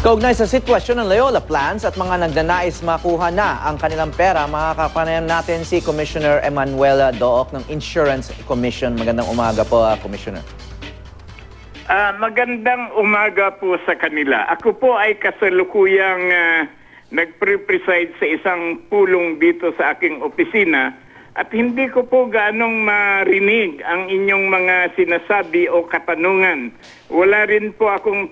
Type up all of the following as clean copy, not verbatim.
Kaugnay sa sitwasyon ng Loyola Plants at mga nagnanais makuha na ang kanilang pera, makakapanayan natin si Commissioner Emanuela Dook ng Insurance Commission. Magandang umaga po, Commissioner. Magandang umaga po sa kanila. Ako po ay kasalukuyang nagpre-preside sa isang pulong dito sa aking opisina at hindi ko po gaanong marinig ang inyong mga sinasabi o katanungan. Wala rin po akong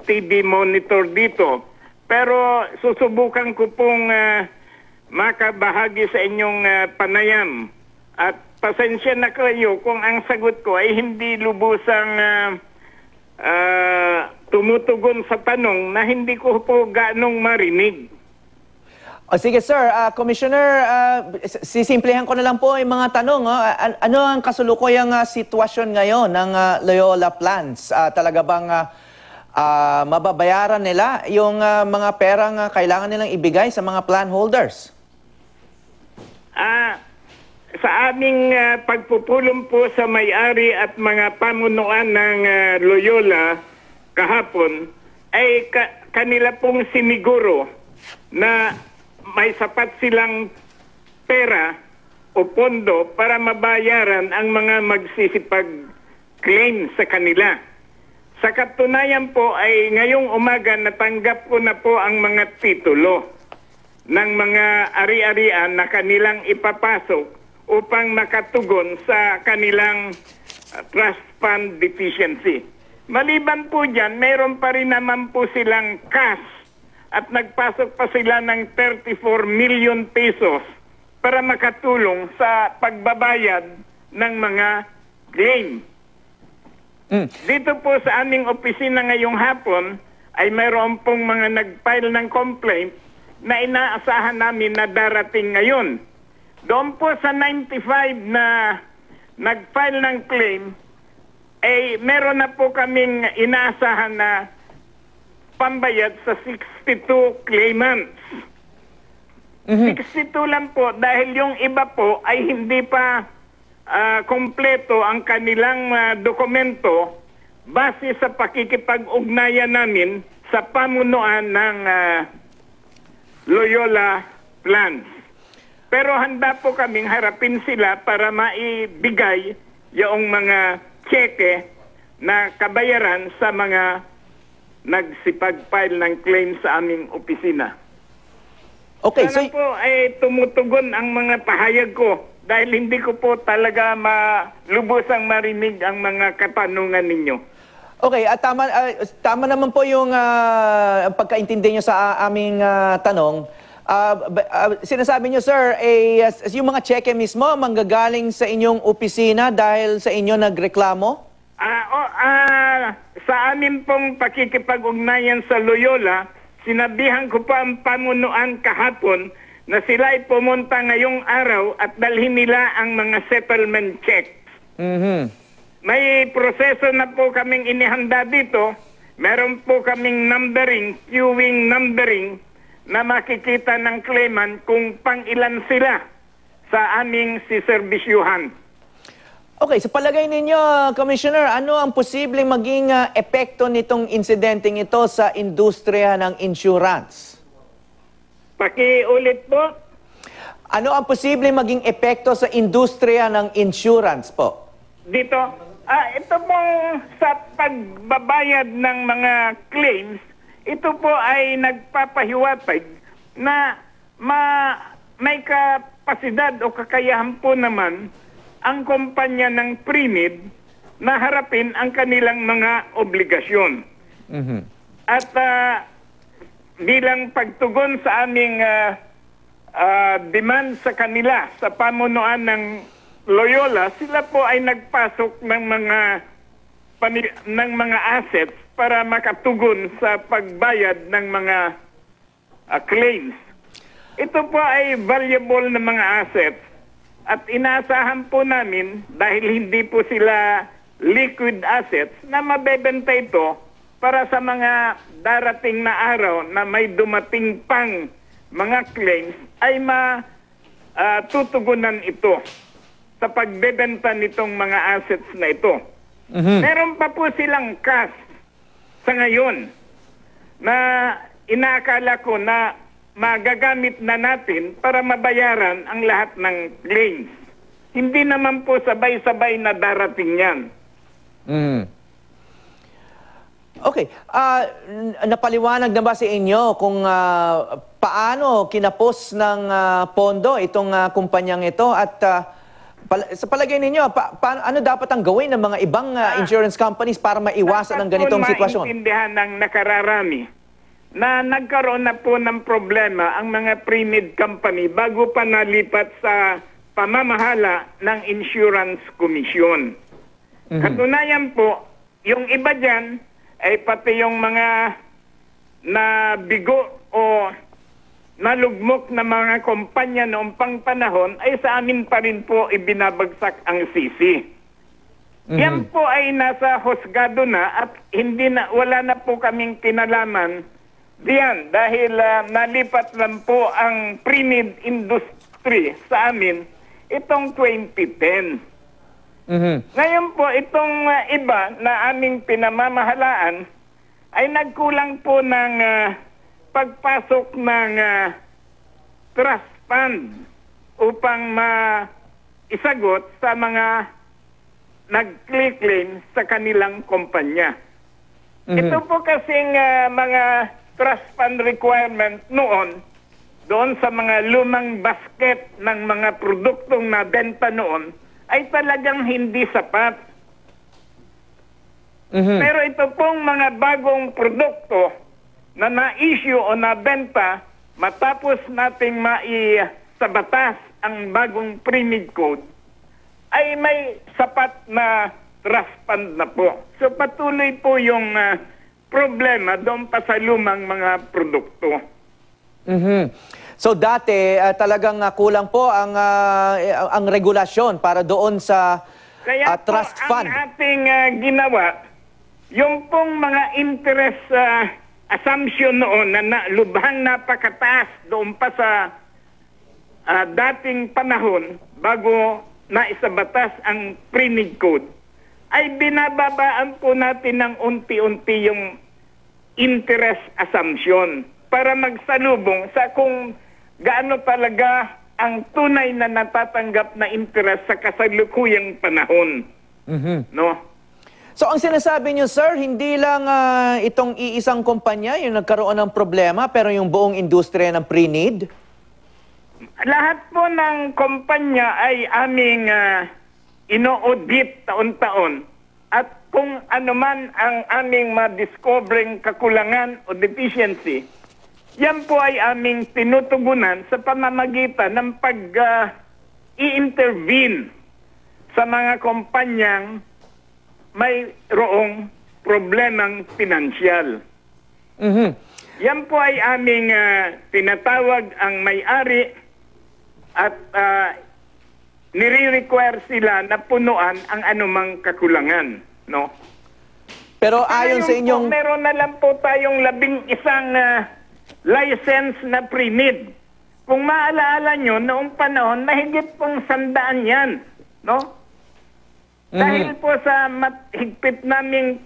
TV monitor dito. Pero susubukan ko pong makabahagi sa inyong panayam. At pasensya na kayo kung ang sagot ko ay hindi lubusang tumutugon sa tanong na hindi ko po gaanong marinig. Sige sir, Commissioner, sisimplehan ko na lang po yung mga tanong. Ano ang kasulukuyang sitwasyon ngayon ng Loyola Plants? Talaga bang mababayaran nila yung mga perang kailangan nilang ibigay sa mga plan holders? Sa aming pagpupulong po sa may-ari at mga pamunuan ng Loyola kahapon, ay kanila pong siniguro na may sapat silang pera o pondo para mabayaran ang mga magsisipag-claim sa kanila. Sa katunayan po ay ngayong umaga natanggap ko na po ang mga titulo ng mga ari-arian na kanilang ipapasok upang makatugon sa kanilang trust fund deficiency. Maliban po dyan, mayroon pa rin naman po silang cash at nagpasok pa sila ng 34 million pesos para makatulong sa pagbabayad ng mga claim. Dito po sa aming opisina ngayong hapon ay mayroon pong mga nag-file ng complaint na inaasahan namin na darating ngayon. Doon po sa 95 na nag-file ng claim, ay meron na po kaming inaasahan na pambayad sa 62 claimants. 62 lang po dahil yung iba po ay hindi pa kompleto ang kanilang dokumento base sa pakikipag-ugnayan namin sa pamunuan ng Loyola Plants. Pero handa po kaming harapin sila para maibigay yung mga cheque na kabayaran sa mga nagsipag-file ng claim sa aming opisina. Okay, Sana po ay tumutugon ang mga pahayag ko dahil hindi ko po talaga malubusang marinig ang mga katanungan ninyo. Okay, tama naman po yung pagkaintindi nyo sa aming tanong. Sinasabi nyo, sir, yung mga cheque mismo manggagaling sa inyong opisina dahil sa inyo nagreklamo? Sa amin pong pakikipag-ugnayan sa Loyola, sinabihan ko pa ang pamunuan kahapon na sila ay pumunta ngayong araw at dalhin nila ang mga settlement checks. May proseso na po kaming inihanda dito. Meron po kaming numbering, queuing numbering, na makikita ng claimant kung pang-ilan sila sa aming siserbisyuhan. Okay, sa palagay ninyo, Commissioner, ano ang posibleng maging epekto nitong insidenteng ito sa industriya ng insurance? Pakiulit po. Ano ang posibleng maging epekto sa industriya ng insurance po? Dito, ito pong sa pagbabayad ng mga claims, ito po ay nagpapahiwatig na may kapasidad o kakayahan po naman ang kumpanya ng Primid na harapin ang kanilang mga obligasyon. At bilang pagtugon sa aming demand sa kanila, sa pamunuan ng Loyola, sila po ay nagpasok ng mga assets para makatugon sa pagbayad ng mga claims. Ito po ay valuable na mga assets. At inaasahan po namin, dahil hindi po sila liquid assets, na mabebenta ito para sa mga darating na araw na may dumating pang mga claims ay matutugunan ito sa pagbebenta nitong mga assets na ito. Meron pa po silang cash sa ngayon na inaakala ko na magagamit na natin para mabayaran ang lahat ng claims. Hindi naman po sabay-sabay na darating yan. Okay. Napaliwanag na ba sa inyo kung paano kinapos ng pondo itong kumpanyang ito? At sa palagay ninyo, ano dapat ang gawin ng mga ibang insurance companies para maiwasan ang ganitong sitwasyon? Dapat po maintindihan ng nakararami na nagkaroon na po ng problema ang mga pre-need company bago pa nalipat sa pamamahala ng Insurance Commission. Katunayan po, yung iba dyan ay pati yung mga nabigo o nalugmok na mga kumpanya noong pang panahon ay sa amin pa rin po ibinabagsak ang sisi. Yan po ay nasa husgado na at wala na po kaming kinalaman diyan dahil nalipat lang po ang pre-need industry sa amin itong 2010. Ngayon po, itong iba na aming pinamamahalaan ay nagkulang po ng pagpasok ng trust fund upang maisagot sa mga nag-claim sa kanilang kumpanya. Ito po kasing mga trust fund requirement noon doon sa mga lumang basket ng mga produktong nabenta noon ay talagang hindi sapat. Pero ito pong mga bagong produkto na na-issue o nabenta matapos nating sa batas ang bagong pre-need code ay may sapat na trust fund na po. So patuloy po yung problema doon pa sa lumang mga produkto. So dati talagang kulang po ang regulasyon para doon sa trust fund. Kaya po ang ating ginawa, yung pong mga interest assumption noon na lubhang napakataas doon pa sa dating panahon bago naisabatas ang pre-need code, ay binababaan po natin ng unti-unti yung interest assumption para magsalubong sa kung gaano talaga ang tunay na natatanggap na interest sa kasalukuyang panahon. No? So ang sinasabi niyo, sir, hindi lang itong iisang kumpanya yung nagkaroon ng problema, pero yung buong industriya ng pre-need? Lahat po ng kumpanya ay aming ino-audit taon-taon. At kung ano man ang aming ma-discovering kakulangan o deficiency, yan po ay aming tinutugunan sa pamamagitan ng pag-i-intervene sa mga kumpanyang may roong problemang pinansyal. Yan po ay aming tinatawag ang may-ari at nire-require sila na punuan ang anumang kakulangan. No? Pero ayon sa inyong... Meron na lang po tayong 11 license na pre-need. Kung maalaala nyo, noong panahon, mahigit pong 100 yan. No? Dahil po sa higpit naming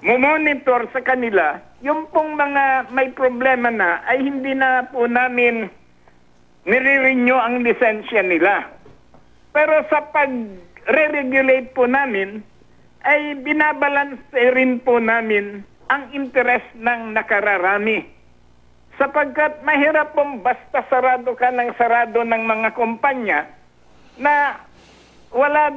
monitor sa kanila, yung pong mga may problema na ay hindi na po namin nire-renew ang lisensya nila. Pero sa pag-re-regulate po namin, ay binabalance rin po namin ang interest ng nakararami. Sapagkat mahirap pong basta sarado ka ng sarado ng mga kumpanya na wala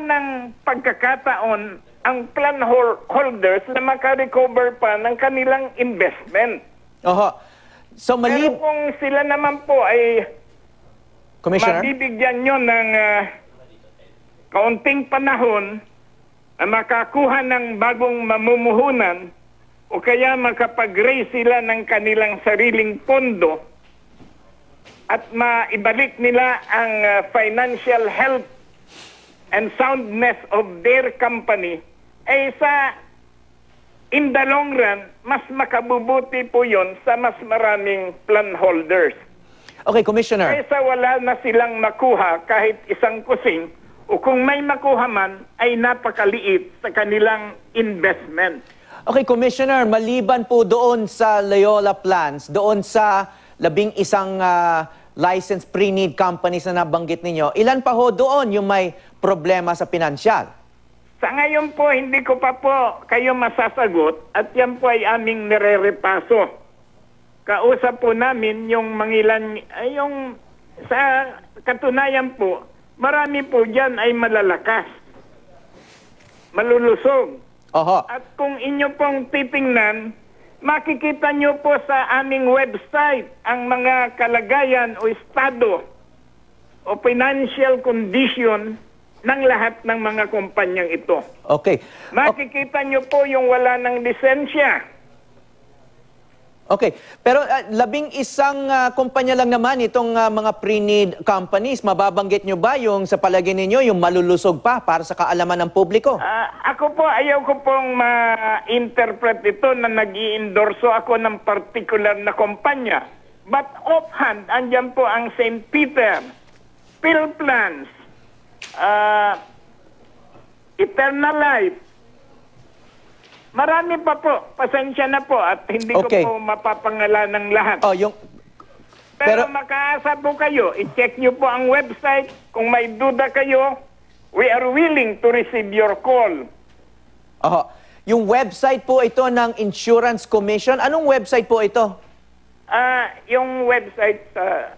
ng pagkakataon ang plan holders na makarecover pa ng kanilang investment. So pero kung sila naman po ay mabibigyan nyo ng kaunting panahon na makakuha ng bagong mamumuhunan o kaya makapag-raise sila ng kanilang sariling pondo at maibalik nila ang financial health and soundness of their company, ay in the long run, mas makabubuti po yon sa mas maraming plan holders. Okay, Commissioner. Kaysa wala na silang makuha kahit isang kusing, o kung may makuha man, ay napakaliit sa kanilang investment. Okay, Commissioner, maliban po doon sa Loyola Plans, doon sa 11 licensed pre-need companies na nabanggit ninyo, ilan pa ho doon yung may problema sa pinansyal? Sa ngayon po, hindi ko pa po kayo masasagot at yan po ay aming nire-repaso. Kausap po namin yung mangilan, yung sa katunayan po, marami po dyan ay malalakas, malulusog. Oho. At kung inyo pong titingnan, makikita nyo po sa aming website ang mga kalagayan o estado o financial condition ng lahat ng mga kumpanyang ito. Okay. Makikita nyo po yung wala ng lisensya. Okay. Pero 11 kumpanya lang naman itong mga pre-need companies. Mababanggit nyo ba yung sa palagay ninyo, yung malulusog pa para sa kaalaman ng publiko? Ako po, ayaw ko pong ma-interpret ito na nag-i-endorso ako ng particular na kumpanya. But offhand, andyan po ang St. Peter, PhilPlans, Eternal Life. Marami pa po. Pasensya na po at hindi Okay. ko po mapapangalan ng lahat. Pero makaasa po kayo. I-check nyo po ang website. Kung may duda kayo, we are willing to receive your call. Yung website po ito ng Insurance Commission. Anong website po ito? Yung website sa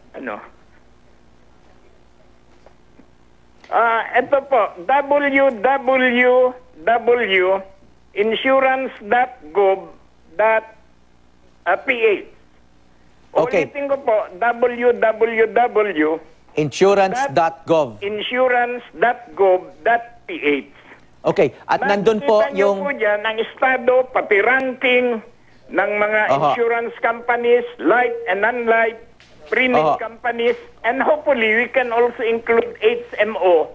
ito po, www.insurance.gov.ph. Okay. Ulitin ko po, Insurance.gov.ph. Okay. At nandun po Nakikita niyo yung... po dyan ang estado, pati ranking ng mga insurance companies, life and non-life, pre-need companies, and hopefully we can also include HMO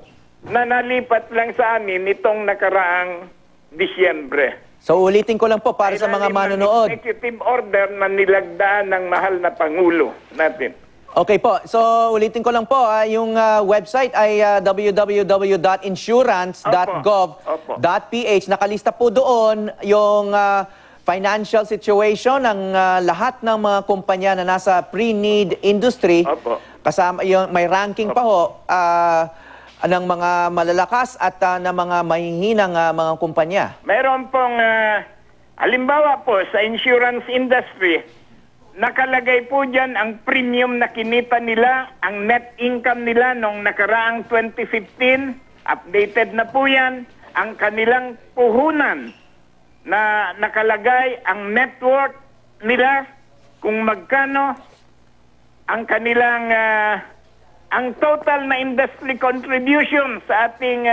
na nalipat lang sa amin nitong nakaraang Disyembre. So ulitin ko lang po para sa mga manonood. Executive order na nilagdaan ng mahal na Pangulo natin. Okay po. So ulitin ko lang po, yung website ay www.insurance.gov.ph. Nakalista po doon yung financial situation ng lahat ng mga kumpanya na nasa pre-need industry. Opo. Kasama yung may ranking pa ho ng mga malalakas at ng mga mahihinang mga kumpanya. Meron pong halimbawa po sa insurance industry, nakalagay po dyan ang premium na kinita nila, ang net income nila nung nakaraang 2015, updated na po yan, ang kanilang puhunan na nakalagay, ang net worth nila, kung magkano, ang kanilang, ang total na industry contribution sa ating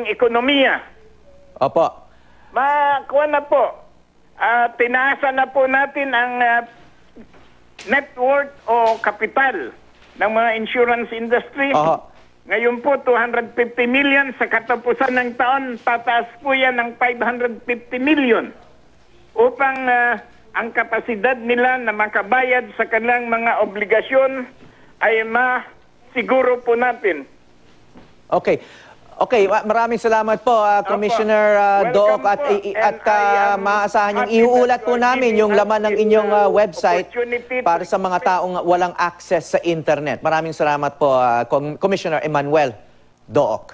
ekonomiya. Opo. Makuha na po. Tinaasa na po natin ang net worth o kapital ng mga insurance industry. Ngayon po, 250 million. Sa katapusan ng taon, tataas po yan ng 550 million upang ang kapasidad nila na makabayad sa kanilang mga obligasyon ay masiguro po natin. Okay. Okay, maraming salamat po, Commissioner Doc, at maaasahan yung iuulat po namin yung laman ng inyong website para sa mga taong walang access sa internet. Maraming salamat po, Commissioner Emmanuel Doc.